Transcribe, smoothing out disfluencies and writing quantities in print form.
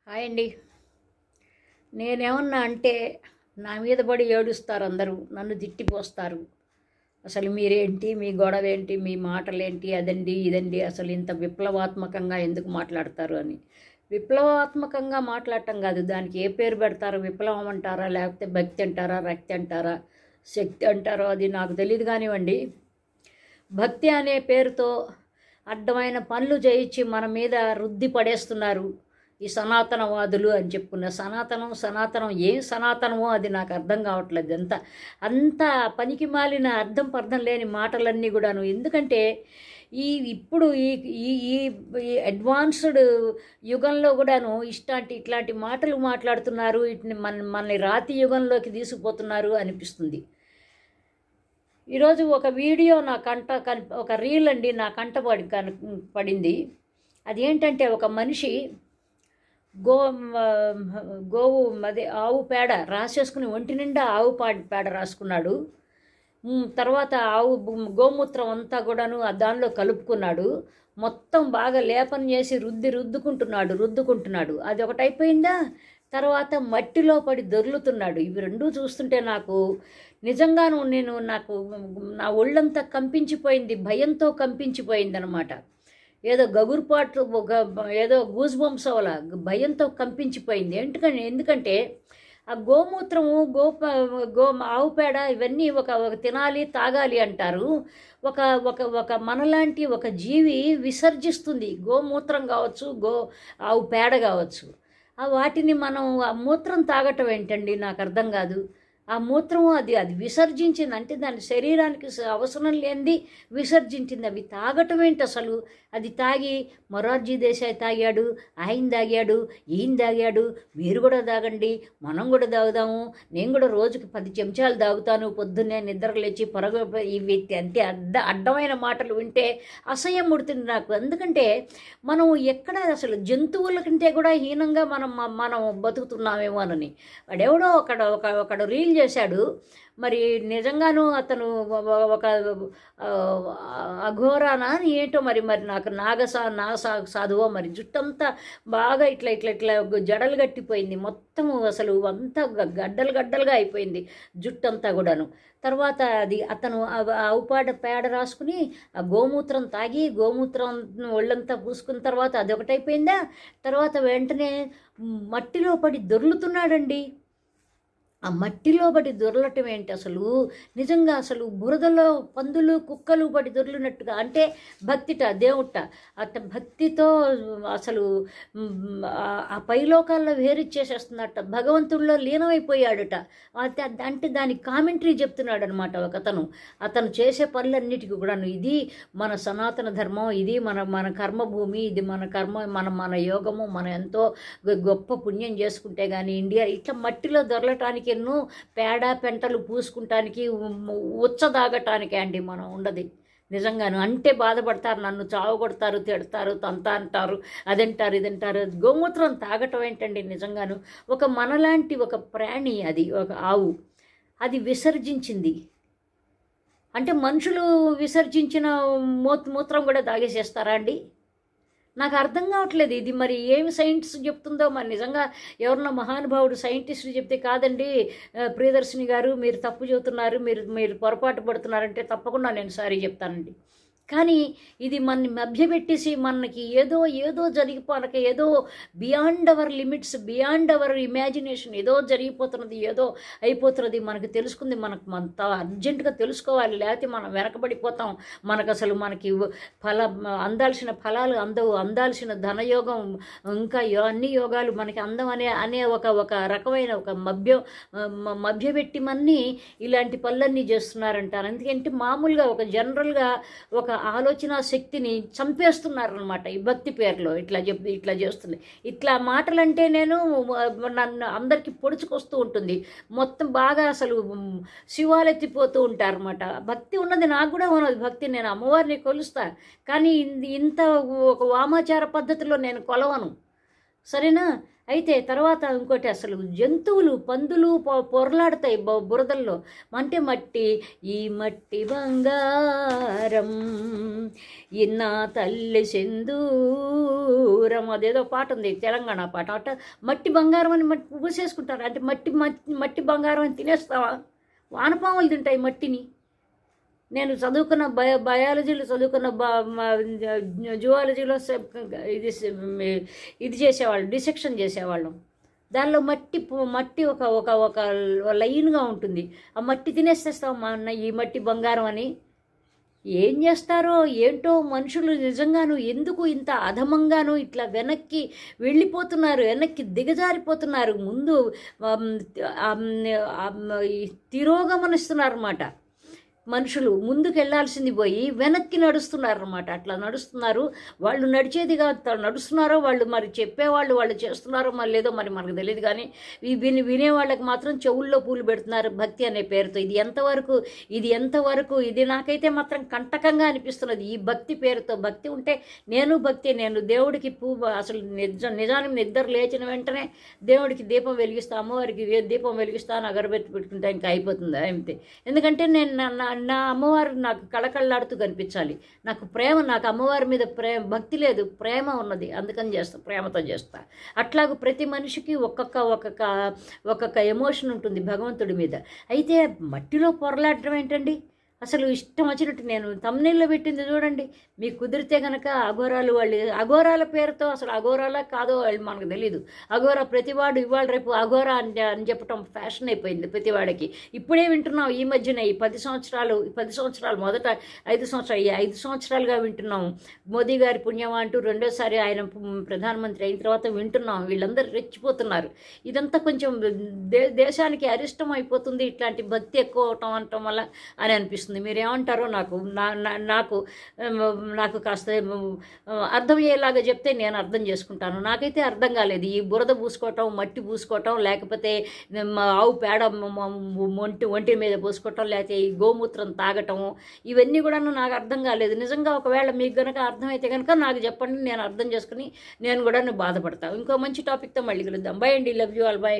Hi అండి. నేనేమన్నా అంటే నా మీద పడి ఏడుస్తారు, అందరూ నన్ను తిట్టిపోస్తారు. అసలు మీరేంటి, మీ గొడవ ఏంటి, మీ మాటలేంటి, అదండి ఇదండి, అసలు ఇంత విప్లవాత్మకంగా ఎందుకు మాట్లాడతారు అని. విప్లవాత్మకంగా మాట్లాడటం కాదు, దానికి ఏ పేరు పెడతారో, విప్లవం అంటారా, లేకపోతే భక్తి అంటారా, రక్తి అంటారా, శక్తి అంటారో అది నాకు తెలియదు కానివ్వండి. భక్తి అనే పేరుతో అడ్డమైన పనులు చేయించి మన మీద రుద్ది పడేస్తున్నారు ఈ సనాతనవాదులు అని చెప్పుకున్న. సనాతనం ఏం సనాతనమో అది నాకు అర్థం కావట్లేదు. అంత పనికి మాలిన పర్థం లేని మాటలన్నీ కూడాను. ఎందుకంటే ఇప్పుడు ఈ అడ్వాన్స్డ్ యుగంలో కూడాను ఇట్లాంటి మాటలు మాట్లాడుతున్నారు. వీటిని మనల్ని రాతి యుగంలోకి తీసుకుపోతున్నారు అనిపిస్తుంది. ఈరోజు ఒక వీడియో ఒక రీల్ అండి నా కంట పడింది. అదేంటంటే ఒక మనిషి గోవు అదే ఆవు పేడ రాసేసుకుని ఒంటి నిండా ఆవు పేడ రాసుకున్నాడు. తర్వాత గోమూత్రం అంతా కూడాను దానిలో కలుపుకున్నాడు. మొత్తం బాగా లేపన చేసి రుద్దుకుంటున్నాడు. అది ఒకటి అయిపోయిందా, తర్వాత మట్టిలో పడి దొర్లుతున్నాడు. ఇవి రెండూ చూస్తుంటే నాకు నిజంగాను నాకు నా ఒళ్ళంతా కంపించిపోయింది, భయంతో కంపించిపోయింది అనమాట. ఏదో గగురుపాటు ఏదో గూస్ బంప్స్ అవలా భయంతో కంపించిపోయింది. ఎందుకంటే ఆ గోమూత్రము ఆవు పేడ ఇవన్నీ ఒక తినాలి తాగాలి అంటారు. ఒక మనలాంటి ఒక జీవి విసర్జిస్తుంది. గోమూత్రం కావచ్చు, ఆవు పేడ కావచ్చు. వాటిని మనం ఆ మూత్రం తాగటం ఏంటండి నాకు అర్థం కాదు. ఆ మూత్రం అది విసర్జించింది అంటే దాని శరీరానికి అవసరం లేనిది విసర్జించింది. అవి తాగటం ఏంటి అసలు? అది తాగి మొరార్జీ దేశాయ్ తాగాడు, ఆయన తాగాడు, ఈయన తాగాడు, మీరు కూడా తాగండి, మనం కూడా తాగుదాము, నేను కూడా రోజుకి 10 చెంచాలు తాగుతాను, పొద్దున్నే నిద్ర లేచి ఇవి అంతే అడ్డమైన మాటలు వింటే అసహ్యం పుడుతుంది నాకు. ఎందుకంటే మనం ఎక్కడ అసలు జంతువుల కంటే కూడా హీనంగా మనం బతుకుతున్నామేమోనని. వాడెవడో ఒకడు రీల్ చేశాడు. మరి నిజంగాను అతను ఒక అఘోరానా అని ఏంటో మరి నాకు సాధువో మరి జుట్టంతా బాగా ఇట్లా జడలు గట్టిపోయింది. మొత్తం అసలు అంతా గడ్డలుగా అయిపోయింది జుట్టంతా కూడాను. తర్వాత అతను ఆవు పేడ రాసుకుని ఆ గోమూత్రం తాగి గోమూత్రం ఒళ్ళంతా పూసుకున్న తర్వాత అదొకటైపోయిందా, తర్వాత వెంటనే మట్టిలో పడి దొర్లుతున్నాడండి. ఆ మట్టిలో పడి దొరలటం ఏంటి అసలు? నిజంగా అసలు బురదలో పందులు కుక్కలు పడి దొర్లినట్టుగా. అంటే భక్తిట దేవుట భక్తితో అసలు ఆ పైలోకాల్లో వేరిచ్చేసేస్తున్నట్ట, భగవంతుల్లో లీనమైపోయాడట. అంటే దానికి కామెంటరీ చెప్తున్నాడు అనమాట అతను చేసే పనులన్నిటికీ కూడాను. ఇది మన సనాతన ధర్మం, ఇది మన కర్మభూమి, ఇది మన కర్మ, మన యోగము, మనం ఎంతో గొప్ప పుణ్యం చేసుకుంటే కానీ ఇండియా ఇట్లా మట్టిలో దొరలటానికి ఎన్నో పేడ పెంటలు పూసుకుంటానికి ఉచ్చదాగటానికే అండి మనం ఉండదు. నిజంగాను అంటే బాధపడతారు, నన్ను చావగొడతారు, తిడతారు, అంటారు, అదంటారు, ఇదంటారు. గోమూత్రం తాగటం ఏంటండి నిజంగాను? ఒక మనలాంటి ఒక ప్రాణి, అది ఒక ఆవు, అది విసర్జించింది అంటే మనుషులు విసర్జించిన మూత్రం కూడా తాగేసేస్తారా అండి? నాకు అర్థం కావట్లేదు. ఇది మరి ఏమి సైన్స్ చెప్తుందో మరి. నిజంగా ఎవరన్నా మహానుభావుడు సైంటిస్టులు చెప్తే, కాదండి ప్రియదర్శిని గారు మీరు తప్పు చెబుతున్నారు, మీరు పొరపాటు పడుతున్నారంటే తప్పకుండా నేను సారీ చెప్తానండి. కానీ ఇది మనని మభ్యపెట్టేసి మనకి ఏదో జరిగిపోనక ఏదో beyond our limits, beyond our imagination ఏదో జరిగిపోతున్నది, ఏదో అయిపోతున్నది. మనకు తెలుసుకుంది, అంత అర్జెంటుగా తెలుసుకోవాలి, లేకపోతే మనం వెనకబడిపోతాం. మనకి అందాల్సిన ఫలాలు అందవు, అందాల్సిన ధనయోగం, ఇంకా అన్ని యోగాలు మనకి అందం అనే ఒక రకమైన ఒక మభ్యపెట్టి మన్ని ఇలాంటి పనులన్నీ చేస్తున్నారంటారు. ఎందుకంటే మామూలుగా ఒక జనరల్గా ఒక ఆలోచన శక్తిని చంపేస్తున్నారనమాట ఈ భక్తి పేరులో. ఇట్లా చేస్తుంది. ఇట్లా మాటలంటే నన్ను అందరికీ పొడుచుకొస్తూ ఉంటుంది. మొత్తం బాగా అసలు శివాలెత్తిపోతూ ఉంటారనమాట. భక్తి ఉన్నది, నాకు కూడా ఉన్నది భక్తి. నేను అమ్మవారిని కొలుస్తా, కానీ ఇంత ఒక వామాచార పద్ధతిలో నేను కొలవను, సరేనా? అయితే తర్వాత ఇంకోటి, అసలు జంతువులు పందులు పొరలాడతాయి బురదల్లో. అంటే మట్టి, ఈ మట్టి బంగారం ఇన్నా తల్లి సింధూరం, అదేదో పాట ఉంది, తెలంగాణ పాట. అట మట్టి బంగారం అని మట్టి పూసేసుకుంటారు. అంటే మట్టి మట్టి బంగారం అని తినేస్తావా? వానపాములు తింటాయి మట్టిని. నేను చదువుకున్న బయాలజీలో చదువుకున్న జువాలజీలో ఇది చేసేవాళ్ళు, డిసెక్షన్ చేసేవాళ్ళం. దానిలో మట్టి ఒక ఒక ఒక లైన్గా ఉంటుంది. ఆ మట్టి తినేసేస్తాం మా అన్న ఈ మట్టి బంగారం అని. ఏం చేస్తారో ఏంటో మనుషులు నిజంగాను, ఎందుకు ఇంత అధమంగాను ఇట్లా వెనక్కి వెళ్ళిపోతున్నారు, వెనక్కి దిగజారిపోతున్నారు. ముందు తిరోగమనిస్తున్నారు అన్నమాట. మనుషులు ముందుకు వెళ్లాల్సింది పోయి వెనక్కి నడుస్తున్నారన్నమాట. అట్లా నడుస్తున్నారు. వాళ్ళు నడిచేది కాదు, నడుస్తున్నారో వాళ్ళు మరి చెప్పేవాళ్ళు వాళ్ళు చేస్తున్నారో మరి లేదో మరి మనకు తెలియదు. కానీ వినేవాళ్ళకి మాత్రం చెవుల్లో పూలు పెడుతున్నారు భక్తి అనే పేరుతో. ఇది ఎంతవరకు ఇది నాకైతే మాత్రం కంటకంగా అనిపిస్తున్నది. ఈ భక్తి పేరుతో, భక్తి ఉంటే నేను దేవుడికి అసలు నిజానికి నిద్ర లేచిన వెంటనే దేవుడికి దీపం వెలిగిస్తా, అమ్మవారికి దీపం వెలిగిస్తాను, అగరబెత్తి పెట్టుకుంటే ఇంకా అయిపోతుంది అంతే. ఎందుకంటే నేను నా అమ్మవారు నాకు కళకళలాడుతూ కనిపించాలి. నాకు అమ్మవారి మీద భక్తి లేదు, ప్రేమ ఉన్నది. అందుకని చేస్తా, ప్రేమతో చేస్తా. అట్లాగూ ప్రతి మనిషికి ఒక్కొక్క ఎమోషన్ ఉంటుంది భగవంతుడి మీద. అయితే మట్టిలో పొరలాడటం ఏంటండి? అసలు ఇష్టం వచ్చినట్టు నేను తమ్నెల్లో పెట్టింది చూడండి. మీకు కుదిరితే కనుక అఘోరాల పేరుతో, అసలు అఘోరాలా కాదో మనకు తెలీదు. అఘోరా ప్రతివాడు ఇవాళ రేపు అఘోరా అని చెప్పటం ఫ్యాషన్ అయిపోయింది ప్రతివాడికి. ఇప్పుడే వింటున్నాం ఈ మధ్యన, ఈ 10 సంవత్సరాలు మొదట 5 సంవత్సరాలుగా వింటున్నాం. మోదీ గారి పుణ్యం అంటూ రెండోసారి ఆయన ప్రధానమంత్రి అయిన తర్వాత వింటున్నాం. వీళ్ళందరూ రెచ్చిపోతున్నారు. ఇదంతా కొంచెం దేశానికి అరిష్టం అయిపోతుంది ఇట్లాంటి భక్తి ఎక్కువ అవటం అనటం వల్ల అని అనిపిస్తుంది. మీరేమంటారో నాకు కాస్త అర్థమయ్యేలాగా చెప్తే నేను అర్థం చేసుకుంటాను. నాకైతే అర్థం కాలేదు. ఈ బురద పూసుకోవటం, మట్టి పూసుకోవటం, లేకపోతే ఆవు పేడ ఒంటి మీద పూసుకోవటం, లేకపోతే ఈ గోమూత్రం తాగటం, ఇవన్నీ కూడా నాకు అర్థం కాలేదు. నిజంగా ఒకవేళ మీకు కనుక అర్థమైతే కనుక నాకు చెప్పండి, నేను అర్థం చేసుకుని నేను కూడా బాధపడతాను. ఇంకో మంచి టాపిక్తో మళ్ళీ కలుద్దాం. బై అండి, లవ్ యూ ఆల్, బై.